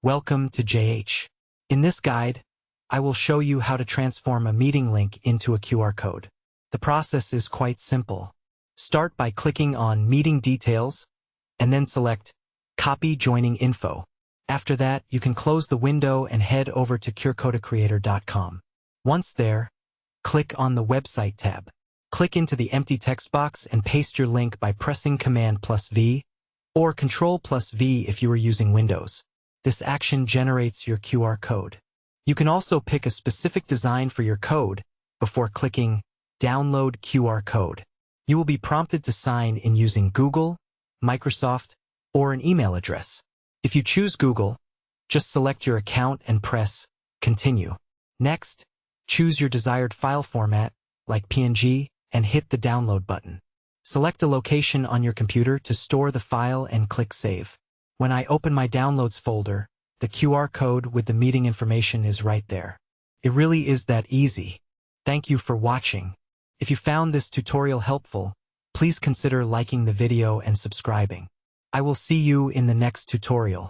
Welcome to JH. In this guide, I will show you how to transform a meeting link into a QR code. The process is quite simple. Start by clicking on Meeting Details, and then select Copy Joining Info. After that, you can close the window and head over to QRCodeCreator.com. Once there, click on the Website tab. Click into the empty text box and paste your link by pressing Command+V or Control+V if you are using Windows. This action generates your QR code. You can also pick a specific design for your code before clicking Download QR Code. You will be prompted to sign in using Google, Microsoft, or an email address. If you choose Google, just select your account and press Continue. Next, choose your desired file format, like PNG, and hit the Download button. Select a location on your computer to store the file and click Save. When I open my Downloads folder, the QR code with the meeting information is right there. It really is that easy. Thank you for watching. If you found this tutorial helpful, please consider liking the video and subscribing. I will see you in the next tutorial.